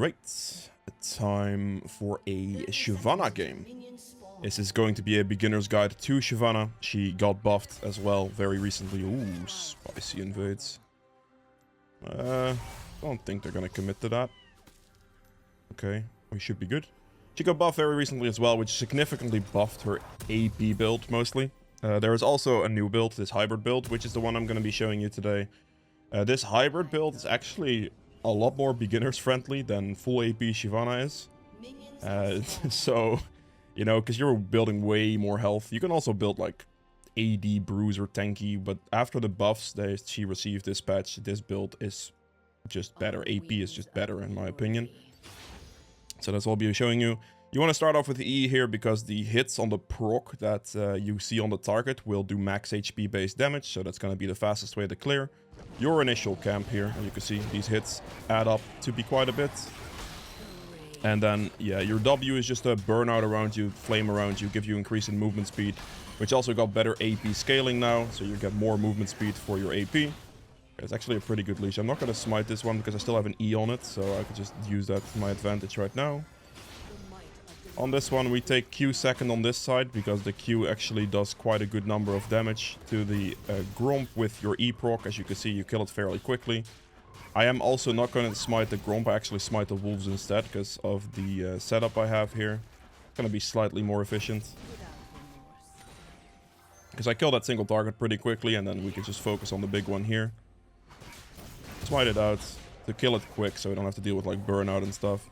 Alright, time for a Shyvana game. This is going to be a beginner's guide to Shyvana. She got buffed as well very recently. Ooh, spicy invades. Don't think they're gonna commit to that. Okay, we should be good. She got buffed very recently as well, which significantly buffed her AP build mostly. There is also a new build, this hybrid build, which is the one I'm going to be showing you today. This hybrid build is actually a lot more beginners friendly than full AP Shyvana is. So, you know, because you're building way more health. You can also build like AD, bruiser, tanky, but after the buffs that she received this patch, this build is just better. AP is just better in my opinion. So that's what I'll be showing you. You want to start off with the E here because the hits on the proc that you see on the target will do max HP based damage. So that's going to be the fastest way to clear your initial camp here. And you can see these hits add up to be quite a bit. And then, yeah, your W is just a burnout around you, flame around you, give you increase in movement speed, which also got better AP scaling now. So you get more movement speed for your AP. It's actually a pretty good leash. I'm not going to smite this one because I still have an E on it, so I could just use that to my advantage right now. On this one, we take Q second on this side because the Q actually does quite a good number of damage to the Gromp with your E proc. As you can see, you kill it fairly quickly. I am also not going to smite the Gromp. I actually smite the Wolves instead because of the setup I have here. It's going to be slightly more efficient. Because I kill that single target pretty quickly and then we can just focus on the big one here. Smite it out to kill it quick so we don't have to deal with like burnout and stuff.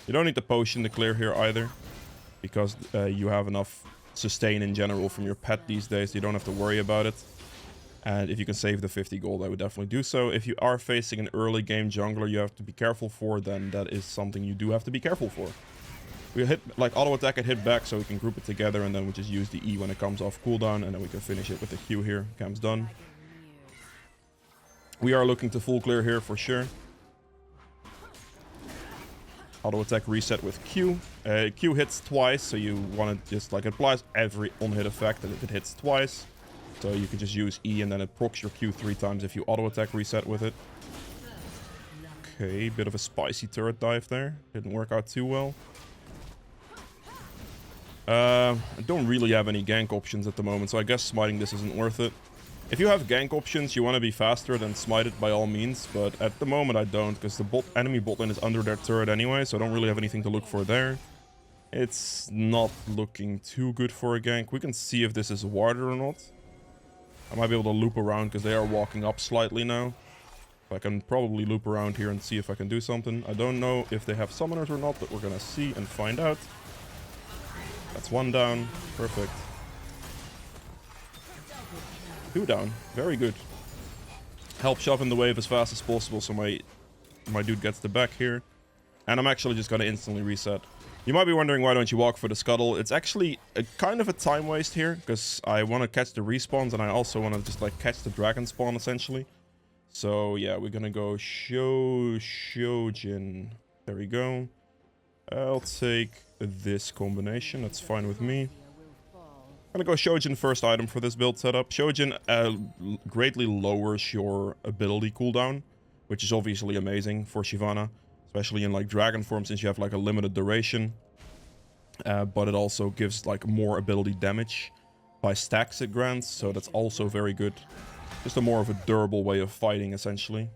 You don't need the potion to clear here either because you have enough sustain in general from your pet these days. You don't have to worry about it. And if you can save the 50 gold, I would definitely do so. If you are facing an early game jungler you have to be careful for, then that is something you do have to be careful for. We hit like auto attack and hit back so we can group it together and then we just use the E when it comes off cooldown and then we can finish it with the Q here. Camp's done. We are looking to full clear here for sure. Auto attack reset with Q. Q hits twice, so you want to just like it applies every on-hit effect and if it hits twice. So you can just use E and then it procs your Q 3 times if you auto attack reset with it. Okay, bit of a spicy turret dive there. Didn't work out too well. I don't really have any gank options at the moment, so I guess smiting this isn't worth it. If you have gank options, you want to be faster, then smite it by all means. But at the moment I don't, because the enemy bot lane is under their turret anyway, so I don't really have anything to look for there. It's not looking too good for a gank. We can see if this is warded or not. I might be able to loop around because they are walking up slightly now. I can probably loop around here and see if I can do something. I don't know if they have summoners or not, but we're going to see and find out. That's one down. Perfect. Two down. Very good. Help shove in the wave as fast as possible so my dude gets the back here. And I'm actually just going to instantly reset. You might be wondering why don't you walk for the scuttle. It's actually kind of a time waste here because I want to catch the respawns and I also want to just like catch the dragon spawn essentially. So yeah, we're going to go Shojin. There we go. I'll take this combination. That's fine with me. I'm gonna go Shojin first item for this build setup. Shojin greatly lowers your ability cooldown, which is obviously amazing for Shyvana, especially in like dragon form since you have like a limited duration. But it also gives like more ability damage by stacks it grants, so that's also very good. Just a more of a durable way of fighting essentially.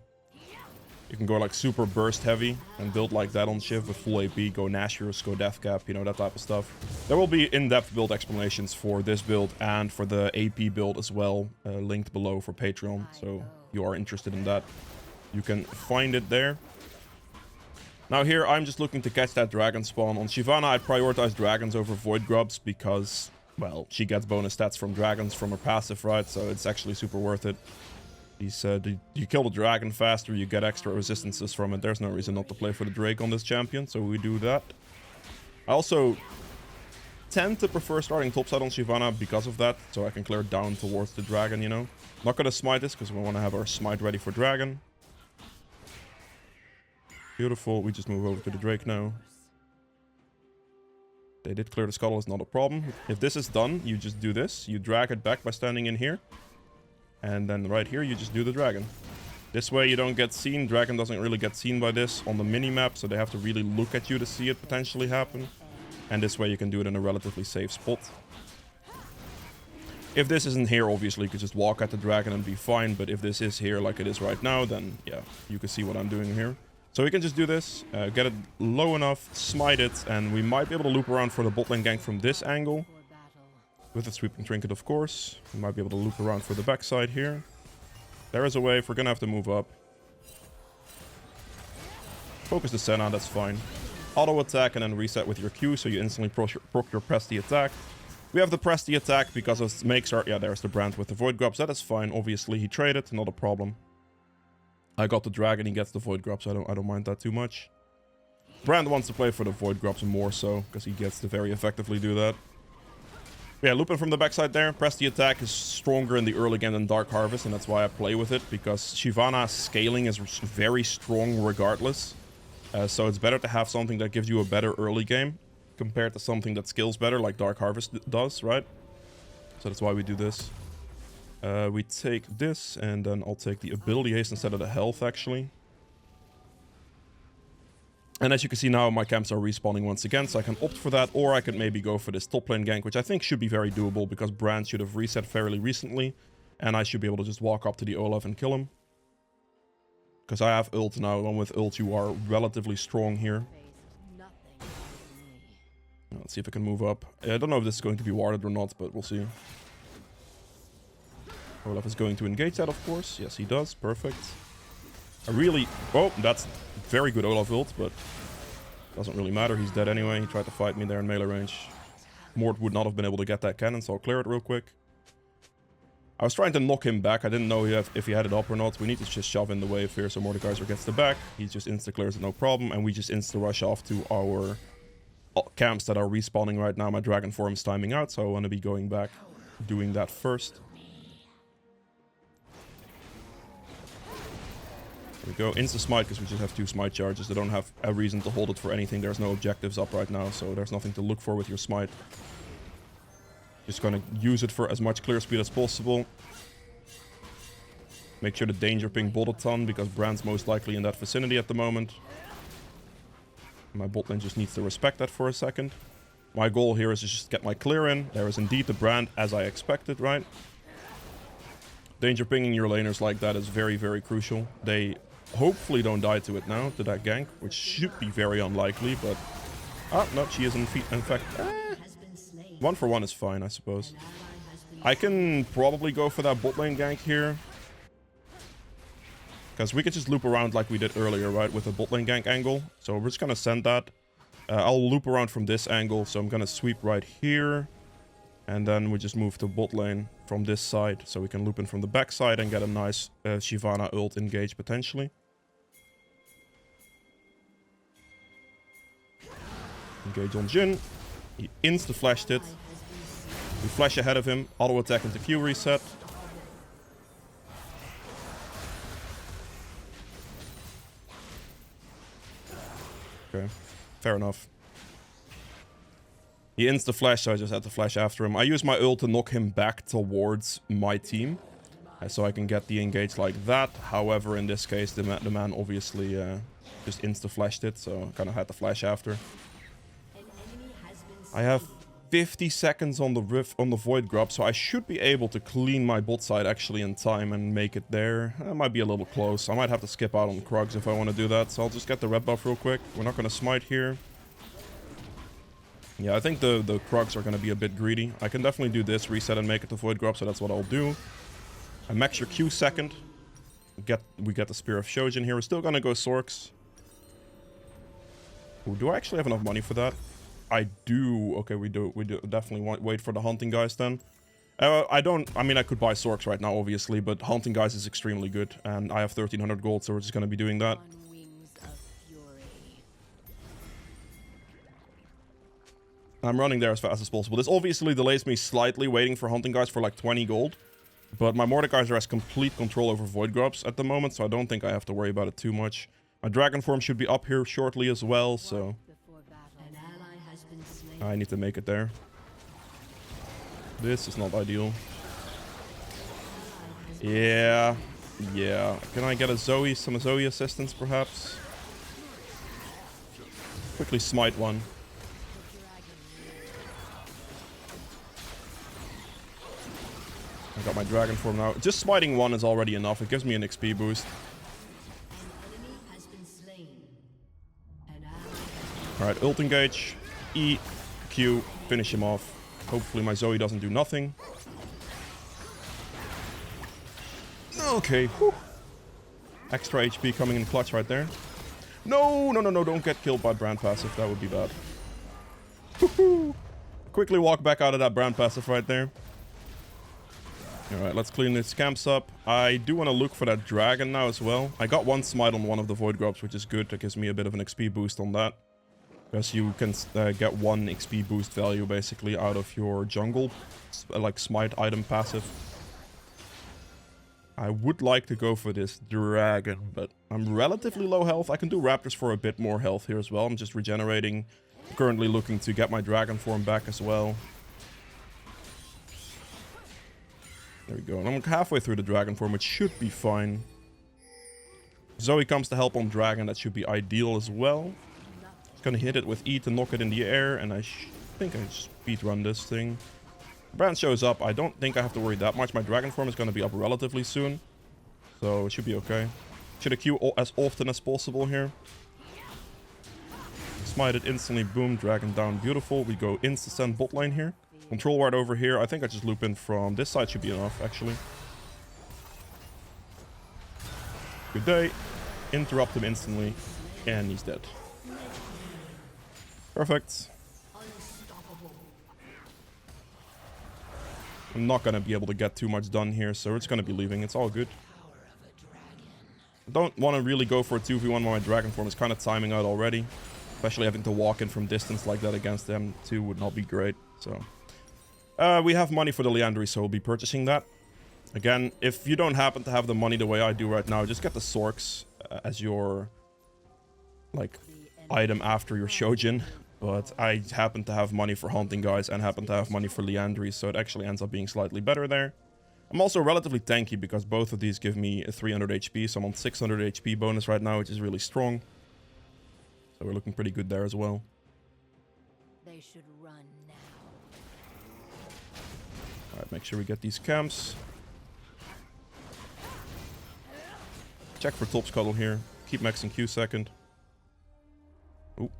You can go like super burst heavy and build like that on Shiv with full AP, go Nashor's, go Deathcap, you know, that type of stuff. There will be in-depth build explanations for this build and for the AP build as well, linked below for Patreon. So if you are interested in that, you can find it there. Now here, I'm just looking to catch that dragon spawn. On Shyvana, I prioritize dragons over void grubs because, well, she gets bonus stats from dragons from her passive, right? So it's actually super worth it. He said, you kill the dragon faster, you get extra resistances from it. There's no reason not to play for the Drake on this champion, so we do that. I also tend to prefer starting topside on Shyvana because of that, so I can clear down towards the dragon, you know. Not gonna smite this, because we want to have our smite ready for dragon. Beautiful, we just move over to the Drake now. They did clear the scuttle, it's not a problem. If this is done, you just do this. You drag it back by standing in here. And then right here, you just do the dragon. This way you don't get seen. Dragon doesn't really get seen by this on the mini-map, so they have to really look at you to see it potentially happen. And this way you can do it in a relatively safe spot. If this isn't here, obviously you could just walk at the dragon and be fine, but if this is here like it is right now, then yeah, you can see what I'm doing here. So we can just do this, get it low enough, smite it, and we might be able to loop around for the bot lane gank from this angle. With the sweeping trinket, of course. We might be able to loop around for the backside here. There is a wave, we're gonna have to move up. Focus the Senna, that's fine. Auto attack and then reset with your Q, so you instantly proc your press the attack. We have the press the attack because it makes our... Yeah, there's the brand with the Void Grubs, that is fine. Obviously, he traded, not a problem. I got the dragon, he gets the Void Grubs, so I don't mind that too much. Brand wants to play for the Void Grubs more so, because he gets to very effectively do that. Yeah, looping from the backside there. Press the attack is stronger in the early game than Dark Harvest, and that's why I play with it, because Shyvana's scaling is very strong regardless. So it's better to have something that gives you a better early game, compared to something that scales better, like Dark Harvest does, right? So that's why we do this. We take this, and then I'll take the ability haste instead of the health, actually. And as you can see now, my camps are respawning once again, so I can opt for that, or I could maybe go for this top lane gank, which I think should be very doable, because Brand should have reset fairly recently, and I should be able to just walk up to the Olaf and kill him. Because I have ult now, and with ult you are relatively strong here. Let's see if I can move up. I don't know if this is going to be warded or not, but we'll see. Olaf is going to engage that, of course. Yes, he does. Perfect. I really... Oh, that's very good Olaf ult, but doesn't really matter. He's dead anyway. He tried to fight me there in melee range. Mort would not have been able to get that cannon, so I'll clear it real quick. I was trying to knock him back. I didn't know if he had it up or not. We need to just shove in the wave here so Mordekaiser gets the back. He just insta-clears it, no problem. And we just insta-rush off to our camps that are respawning right now. My dragon form is timing out, so I want to be going back, doing that first. There we go. Insta-smite, because we just have 2 smite charges. They don't have a reason to hold it for anything. There's no objectives up right now, so there's nothing to look for with your smite. Just gonna use it for as much clear speed as possible. Make sure the danger ping bot a ton, because Brand's most likely in that vicinity at the moment. My bot lane just needs to respect that for a second. My goal here is to just get my clear in. There is indeed the Brand, as I expected, right? Danger pinging your laners like that is very, very crucial. They hopefully don't die to it now, to that gank, which should be very unlikely, but... Ah, no, she is in fact... 1 for 1 is fine, I suppose. I can probably go for that bot lane gank here. Because we could just loop around like we did earlier, right? With the bot lane gank angle. So we're just going to send that. I'll loop around from this angle. So I'm going to sweep right here. And then we just move to bot lane from this side. So we can loop in from the back side and get a nice Shyvana ult engage potentially. Engage on Jhin. He insta-flashed it. We flash ahead of him. Auto attack into Q reset. Okay, fair enough. He insta-flashed, so I just had to flash after him. I use my ult to knock him back towards my team. So I can get the engage like that. However, in this case, the man obviously just insta-flashed it. So I kind of had to flash after. I have 50 seconds on the Void Grub, so I should be able to clean my bot side actually in time and make it there. That might be a little close. I might have to skip out on Krugs if I want to do that, so I'll just get the red buff real quick. We're not going to smite here. Yeah, I think the Krugs are going to be a bit greedy. I can definitely do this, reset and make it to Void Grub, so that's what I'll do. I max your Q second. We get the Spear of Shojin here. We're still going to go Sorks. Ooh, do I actually have enough money for that? I do. Okay, we do definitely wait for the hunting guys then. I mean, I could buy Sorks right now, obviously, but hunting guys is extremely good. And I have 1300 gold, so we're just going to be doing that. I'm running there as fast as possible. This obviously delays me slightly, waiting for hunting guys for like 20 gold. But my Mordekaiser has complete control over Void Grubs at the moment, so I don't think I have to worry about it too much. My dragon form should be up here shortly as well, so... I need to make it there. This is not ideal. Yeah. Yeah. Can I get a Zoe, some Zoe assistance perhaps? Quickly smite one. I got my dragon form now. Just smiting one is already enough. It gives me an XP boost. Alright, ult engage. E, Q, finish him off. Hopefully my Zoe doesn't do nothing. Okay, whew. Extra HP coming in clutch right there. No, no, no, no, don't get killed by brand passive. That would be bad. Quickly walk back out of that brand passive right there. Alright, let's clean these camps up. I do want to look for that dragon now as well. I got one smite on one of the void grubs, which is good. That gives me a bit of an XP boost on that. Because you can get one XP boost value basically out of your jungle, like smite item passive. I would like to go for this dragon, but I'm relatively low health. I can do raptors for a bit more health here as well. I'm just regenerating. Currently looking to get my dragon form back as well. There we go. And I'm halfway through the dragon form, which should be fine. Zoe comes to help on dragon. That should be ideal as well. Just gonna hit it with E to knock it in the air, and I think I speedrun this thing. Brand shows up. I don't think I have to worry that much. My dragon form is going to be up relatively soon. So it should be okay. Should I Q as often as possible here. Smite it instantly. Boom. Dragon down. Beautiful. We go insta-send bot lane here. Control ward over here. I think I just loop in from this side. Should be enough, actually. Good day. Interrupt him instantly. And he's dead. Perfect. I'm not going to be able to get too much done here, so it's going to be leaving. It's all good. I don't want to really go for a 2v1 when my dragon form is kind of timing out already. Especially having to walk in from distance like that against them too would not be great. So we have money for the Leandry, so we'll be purchasing that. Again, if you don't happen to have the money the way I do right now, just get the Sorks as your like item after your Shojin. But I happen to have money for hunting guys and happen to have money for Leandry, so it actually ends up being slightly better there. I'm also relatively tanky because both of these give me a 300 HP, so I'm on 600 HP bonus right now, which is really strong. So we're looking pretty good there as well. They should run now. Alright, make sure we get these camps. Check for top scuttle here. Keep maxing Q second. Ooh.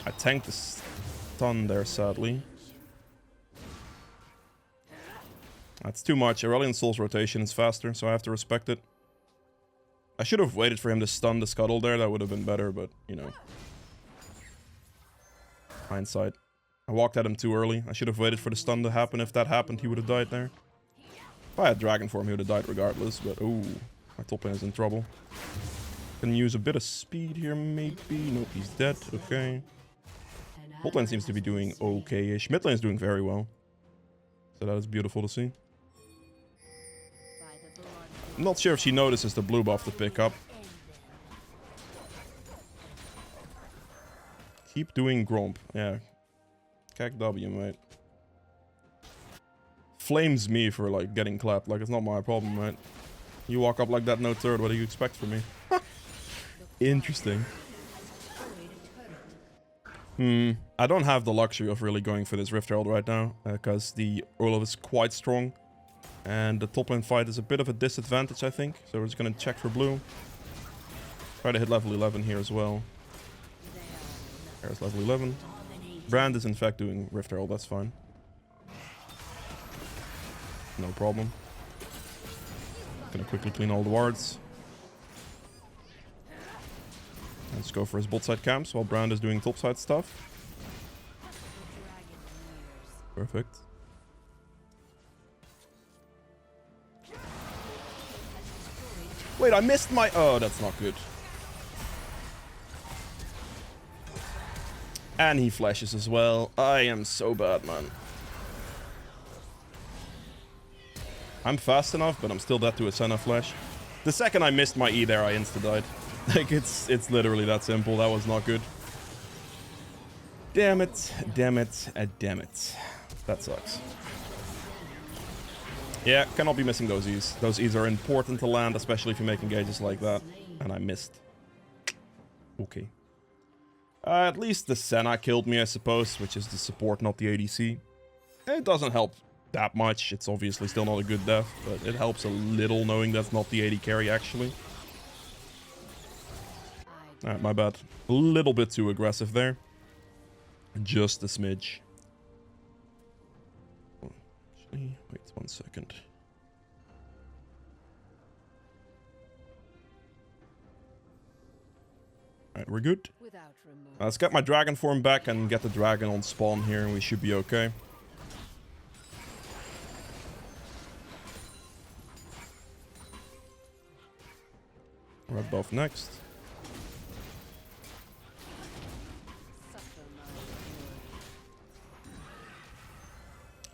I tanked the stun there, sadly. That's too much. Aurelion Soul's rotation is faster, so I have to respect it. I should have waited for him to stun the scuttle there. That would have been better, but, you know. Hindsight. I walked at him too early. I should have waited for the stun to happen. If that happened, he would have died there. If I had dragon form, he would have died regardless, but ooh. My top lane is in trouble. Can use a bit of speed here, maybe. Nope, he's dead. Okay. Bot lane seems to be doing okay-ish. Mid lane is doing very well. So that is beautiful to see. I'm not sure if she notices the blue buff to pick up. Keep doing Gromp. Yeah. Cack W, mate. Flames me for, like, getting clapped. Like, it's not my problem, mate. You walk up like that, no third. What do you expect from me? Interesting. I don't have the luxury of really going for this Rift Herald right now, because the Olaf is quite strong. And the top lane fight is a bit of a disadvantage, I think. So we're just going to check for blue. Try to hit level 11 here as well. There's level 11. Brand is in fact doing Rift Herald, that's fine. No problem. Gonna quickly clean all the wards. Let's go for his bot side camps while Brand is doing top side stuff. Perfect. Wait, I missed my... Oh, that's not good. And he flashes as well. I am so bad, man. I'm fast enough, but I'm still dead to a Senna flash. The second I missed my E there, I insta-died. Like, it's literally that simple. That was not good. Damn it. Damn it. Damn it. That sucks. Yeah, cannot be missing those E's. Those E's are important to land, especially if you make engages like that. And I missed. Okay. At least the Senna killed me, I suppose, which is the support, not the ADC. It doesn't help that much. It's obviously still not a good death, but it helps a little knowing that's not the AD carry, actually. Alright, my bad. A little bit too aggressive there. Just a smidge. Actually, wait 1 second. Alright, we're good. Let's get my dragon form back and get the dragon on spawn here, and we should be okay. Red buff next.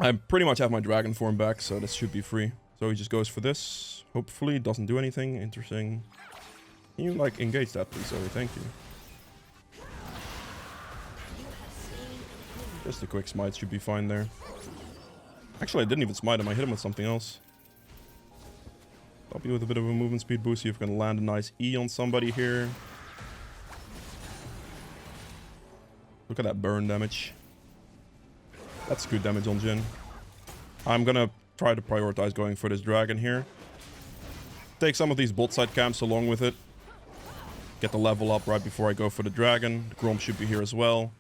I pretty much have my dragon form back, so this should be free. So he just goes for this. Hopefully doesn't do anything interesting. Can you, like, engage that, please? Sorry, thank you. Just a quick smite should be fine there. Actually, I didn't even smite him. I hit him with something else. I'll be with a bit of a movement speed boost. See if we can land a nice E on somebody here. Look at that burn damage. That's good damage on Jhin. I'm gonna try to prioritize going for this dragon here. Take some of these bot side camps along with it. Get the level up right before I go for the dragon. The Grom should be here as well.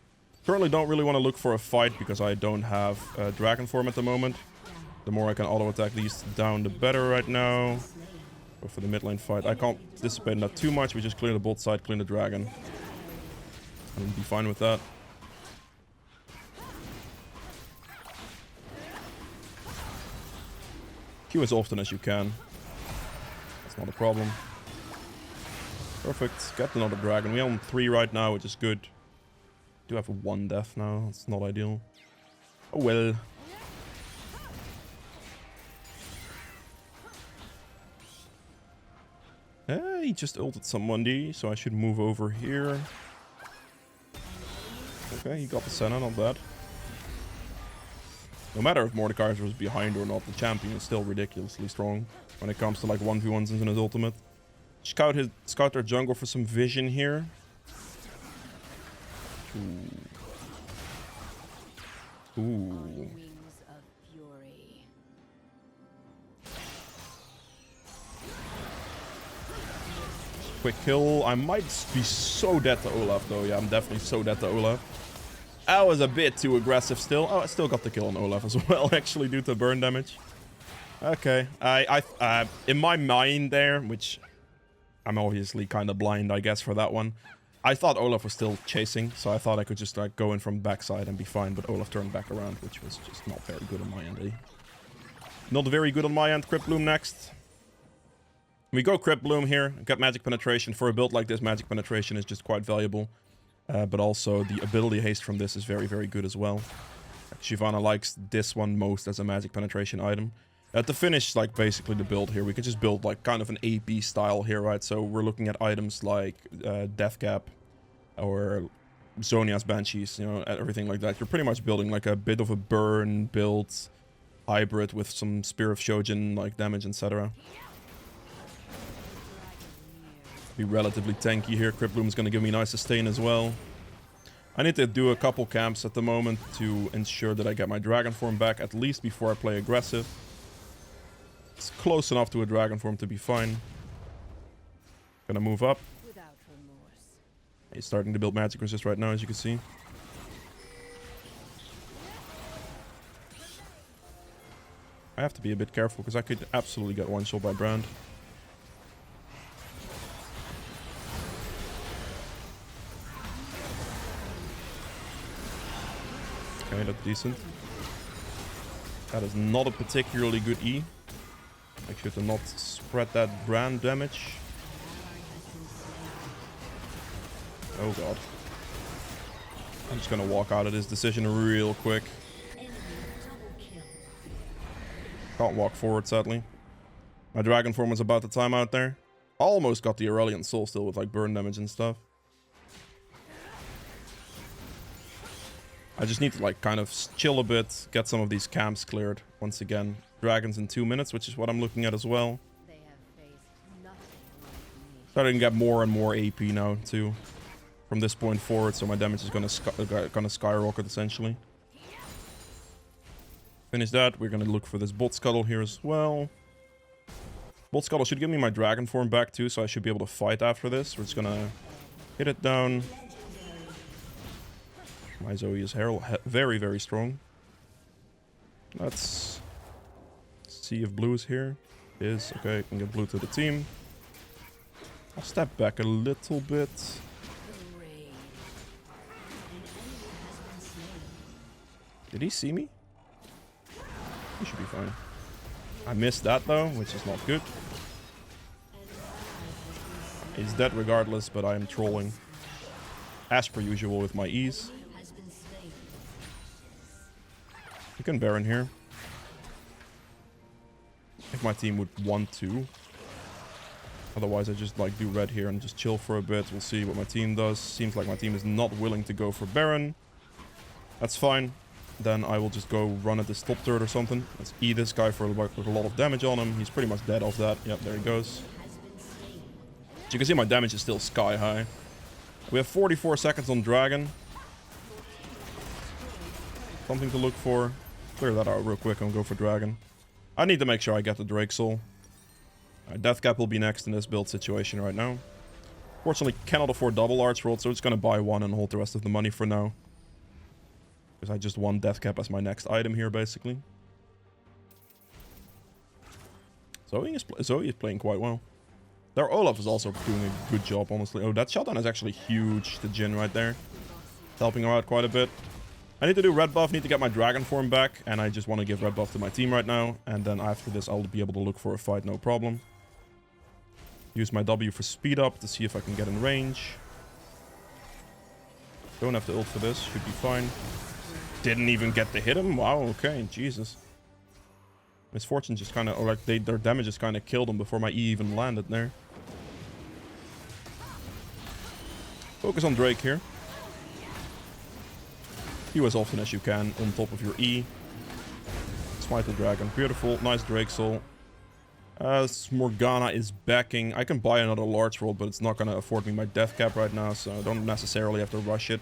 Currently don't really want to look for a fight because I don't have a dragon form at the moment. The more I can auto attack these down, the better right now. Go for the mid lane fight. I can't participate in that too much. We just clear the bot side, clear the dragon. And be fine with that. Q as often as you can. That's not a problem. Perfect. Get another dragon. We're on 3 right now, which is good. Do have 1 death now. It's not ideal. Oh well. He just ulted someone D, so I should move over here. Okay, he got the Senna, not bad. No matter if Mordekaiser was behind or not, the champion is still ridiculously strong when it comes to like 1v1s in his ultimate. Scout their jungle for some vision here. Ooh. Quick kill. I might be so dead to Olaf though. Yeah, I'm definitely so dead to Olaf. That was a bit too aggressive still. Oh, I still got the kill on Olaf as well, actually, due to burn damage. Okay. In my mind there, which I'm obviously kind of blind, I guess, for that one. I thought Olaf was still chasing, so I thought I could just like go in from the backside and be fine, but Olaf turned back around, which was just not very good on my end, eh? Not very good on my end. Crypt Bloom next. We go Crypt Bloom here, get Magic Penetration. For a build like this, Magic Penetration is just quite valuable. But also the ability haste from this is very, very good as well. Shyvana likes this one most as a Magic Penetration item. To finish, like, basically the build here, we can just build, like, kind of an AP style here, right? So we're looking at items like Death Cap or Zhonya's Banshees, you know, everything like that. You're pretty much building, like, a bit of a burn build hybrid with some Spear of Shojin, like, damage, etc. Be relatively tanky here. Crypt Bloom is going to give me nice sustain as well. I need to do a couple camps at the moment to ensure that I get my dragon form back, at least before I play aggressive. It's close enough to a dragon form to be fine. Gonna move up. He's starting to build magic resist right now, as you can see. I have to be a bit careful because I could absolutely get one shot by Brand. Okay, that's decent. That is not a particularly good E. Make sure to not spread that brand damage. Oh god. I'm just gonna walk out of this decision real quick. Can't walk forward, sadly. My dragon form was about to time out there. Almost got the Aurelian Soul still with like burn damage and stuff. I just need to like kind of chill a bit, get some of these camps cleared once again. dragons in 2 minutes, which is what I'm looking at as well. They have faced nothing like me. Starting to get more and more AP now too, from this point forward. So my damage is gonna skyrocket essentially. Finish that. We're gonna look for this bot scuttle here as well. Bot scuttle should give me my dragon form back too, so I should be able to fight after this. We're just gonna hit it down. My Zoe is very, very strong. Let's see if blue is here. It is. Okay, I can get blue to the team. I'll step back a little bit. Did he see me? He should be fine. I missed that though, which is not good. He's dead regardless, but I am trolling. As per usual with my E's. You can Baron here. If my team would want to. Otherwise I just like do red here and just chill for a bit. We'll see what my team does. Seems like my team is not willing to go for Baron. That's fine. Then I will just go run at this top turret or something. Let's E this guy for with a lot of damage on him. He's pretty much dead off that. Yep, there he goes. As you can see, my damage is still sky high. We have 44 seconds on Dragon. Something to look for. Clear that out real quick and go for Dragon. I need to make sure I get the Drake Soul. Death Cap will be next in this build situation right now. Fortunately, cannot afford double Arch Roll, so it's going to buy one and hold the rest of the money for now. Because I just want Death Cap as my next item here, basically. Zoe is playing quite well. Their Olaf is also doing a good job, honestly. Oh, that shutdown is actually huge to Jhin right there. It's helping her out quite a bit. I need to do red buff, need to get my dragon form back, and I just want to give red buff to my team right now. And then after this, I'll be able to look for a fight, no problem. Use my W for speed up to see if I can get in range. Don't have to ult for this, should be fine. Didn't even get to hit him? Wow, okay, Jesus. Misfortune just kind of, or like their damage just kind of killed him before my E even landed there. Focus on Drake here. Q as often as you can on top of your E. Smite the dragon. Beautiful. Nice Drake Soul. Morgana is backing. I can buy another large roll, but it's not going to afford me my death cap right now, so I don't necessarily have to rush it.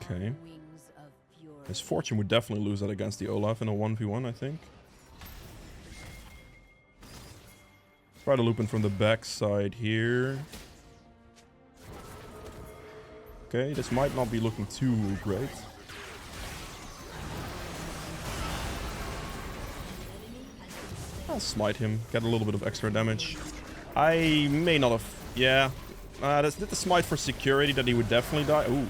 Okay. Misfortune would definitely lose that against the Olaf in a 1v1, I think. Try to loop in from the back side here. Okay, this might not be looking too great. I'll smite him, get a little bit of extra damage. I may not have... Yeah. Did the smite for security that he would definitely die? Ooh.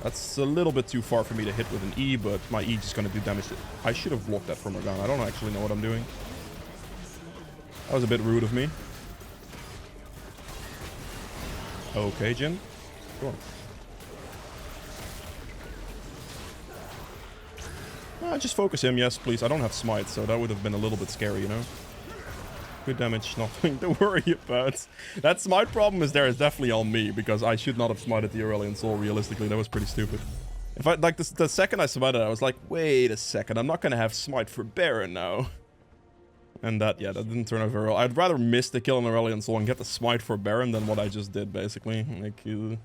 That's a little bit too far for me to hit with an E, but my E is just going to do damage. I should have blocked that from Morgana. I don't actually know what I'm doing. That was a bit rude of me. Okay, Jhin. Go on. Just focus him, yes, please. I don't have smite, so that would have been a little bit scary, you know? Good damage, nothing to worry about. That smite problem is definitely on me, because I should not have smited the Aurelion Soul, realistically. That was pretty stupid. If I, like, the second I smited, I was like, wait a second, I'm not gonna have smite for Baron now. And that, yeah, that didn't turn out very well. I'd rather miss the kill on Aurelion Soul and get the smite for Baron than what I just did, basically. Like, because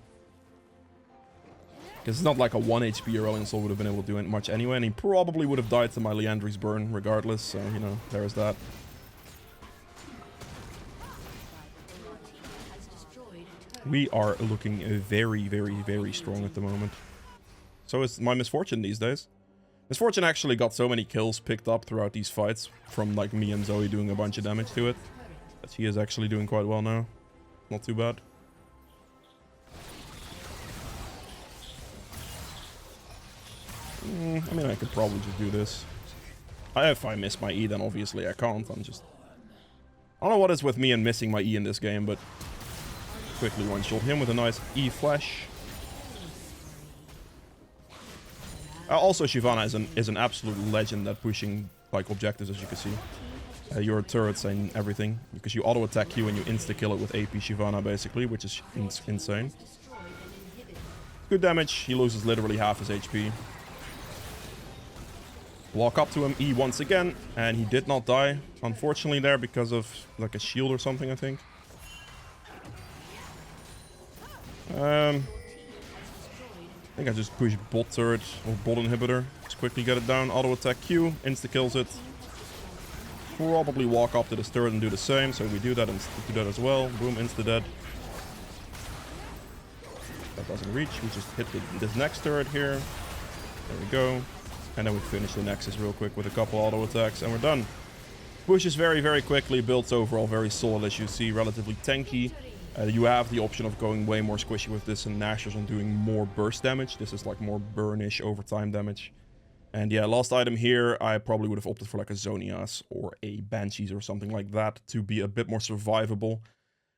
it's not like a 1 HP Aurelion Soul would have been able to do much anyway, and he probably would have died to my Liandry's burn regardless, so, you know, there's that. We are looking very, very, very strong at the moment. So is my Misfortune these days. Misfortune actually got so many kills picked up throughout these fights from like me and Zoe doing a bunch of damage to it, that he is actually doing quite well now. Not too bad. I mean, I could probably just do this. If I miss my E, then obviously I can't. I don't know what is with me and missing my E in this game, but quickly one-shot him with a nice E flash. Also, Shyvana is an absolute legend at pushing like objectives, as you can see. your turrets and everything, because you auto attack you and you insta kill it with AP Shyvana basically, which is insane. Good damage. He loses literally half his HP. Walk up to him, E once again, and he did not die, unfortunately, there because of like a shield or something, I think. I think I just push bot turret or bot inhibitor. Just quickly get it down, auto attack Q, insta kills it. Probably walk up to this turret and do the same, so we do that and do that as well. Boom, insta dead. That doesn't reach. We just hit this next turret here. There we go. And then we finish the Nexus real quick with a couple auto attacks and we're done. Pushes very, very quickly. Builds overall very solid, as you see. Relatively tanky. You have the option of going way more squishy with this and Nashers and doing more burst damage. This is like more burnish overtime damage. And yeah, last item here, I probably would have opted for like a Zonias or a Banshees or something like that to be a bit more survivable.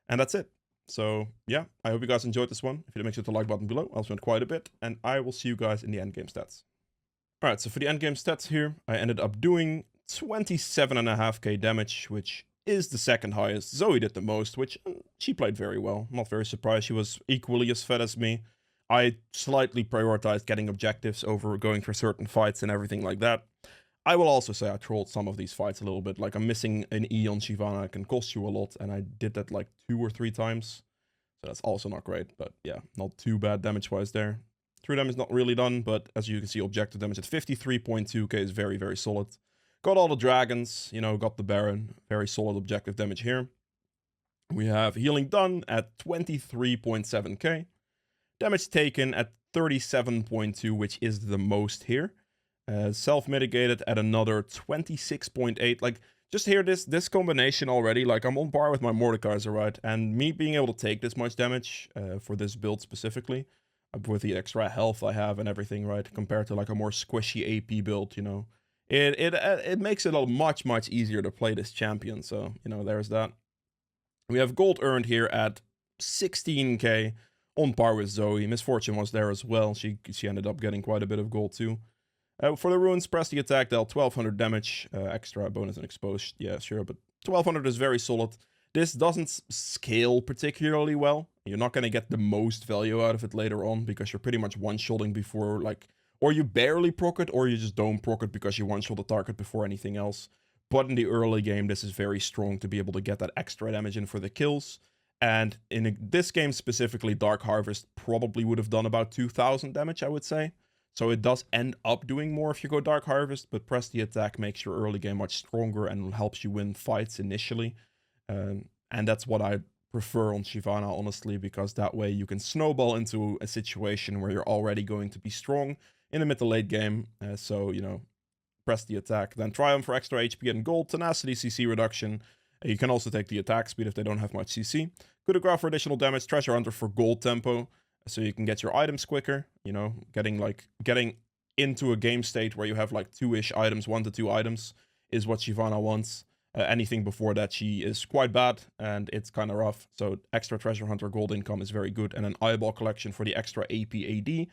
And that's it. So yeah, I hope you guys enjoyed this one. If you did, make sure to like button below. I spent quite a bit. And I will see you guys in the endgame stats. Alright, so for the endgame stats here, I ended up doing 27.5k damage, which is the second highest. Zoe did the most, which she played very well. Not very surprised. She was equally as fed as me. I slightly prioritized getting objectives over going for certain fights and everything like that. I will also say I trolled some of these fights a little bit. Like I'm missing an E on Shyvana can cost you a lot, and I did that like 2 or 3 times. So that's also not great, but yeah, not too bad damage-wise there. True damage is not really done, but as you can see, objective damage at 53.2k is very, very solid. Got all the dragons, you know, got the Baron. Very solid objective damage here. We have healing done at 23.7k. Damage taken at 37.2, which is the most here. Self-mitigated at another 26.8. Like, just hear this combination already. Like, I'm on par with my Mordekaiser, right? And me being able to take this much damage for this build specifically, with the extra health I have and everything, right? Compared to like a more squishy AP build, you know. It makes it a much easier to play this champion. So, you know, there's that. We have gold earned here at 16k, on par with Zoe. Misfortune was there as well. She ended up getting quite a bit of gold too. For the runes, press the attack, dealt 1200 damage, extra bonus and exposed. Yeah, sure, but 1200 is very solid. This doesn't scale particularly well. You're not going to get the most value out of it later on because you're pretty much one-shotting before, like, or you barely proc it, or you just don't proc it because you one-shot the target before anything else. But in the early game, this is very strong to be able to get that extra damage in for the kills. And in this game specifically, Dark Harvest probably would have done about 2000 damage, I would say. So it does end up doing more if you go Dark Harvest, but press the attack makes your early game much stronger and helps you win fights initially. And that's what I prefer on Shyvana, honestly, because that way you can snowball into a situation where you're already going to be strong in the mid to late game. So, you know, press the attack. Then Triumph for extra HP and gold, Tenacity, CC reduction. You can also take the attack speed if they don't have much CC. Coup de grace for additional damage, Treasure Hunter for gold tempo, so you can get your items quicker, you know, getting into a game state where you have like 2-ish items, 1 to 2 items is what Shyvana wants. Anything before that, she is quite bad, and it's kind of rough. So extra Treasure Hunter gold income is very good, and an eyeball collection for the extra AP AD.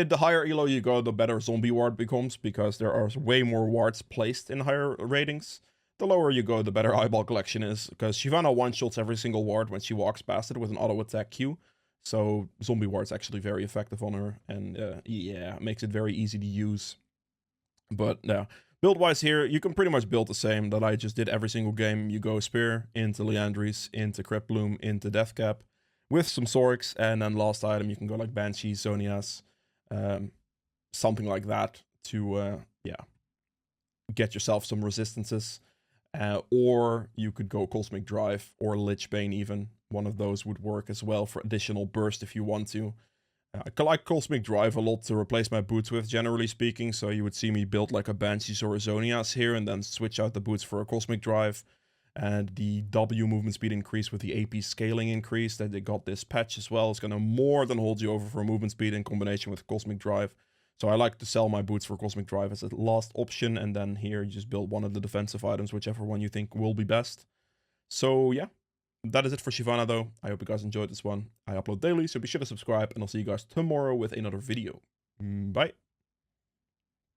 The higher elo you go, the better zombie ward becomes, because there are way more wards placed in higher ratings. The lower you go, the better eyeball collection is, because Shyvana one-shots every single ward when she walks past it with an auto attack Q. So zombie ward's actually very effective on her, and yeah, makes it very easy to use. But yeah, build-wise here, you can pretty much build the same that I just did every single game. You go Spear, into Liandry's, into Crypt Bloom, into Deathcap, with some Sorks, and then last item you can go like Banshee, Zonias, something like that to, yeah, get yourself some resistances. Or you could go Cosmic Drive or Lich Bane even. One of those would work as well for additional burst if you want to. I like Cosmic Drive a lot to replace my boots with, generally speaking, so you would see me build like a Banshees or a Zonias here and then switch out the boots for a Cosmic Drive. And the W movement speed increase with the AP scaling increase that they got this patch as well is going to more than hold you over for movement speed in combination with Cosmic Drive. So I like to sell my boots for Cosmic Drive as a last option, and then here you just build one of the defensive items, whichever one you think will be best. So yeah, that is it for Shyvana though. I hope you guys enjoyed this one. I upload daily, so be sure to subscribe, and I'll see you guys tomorrow with another video. Bye.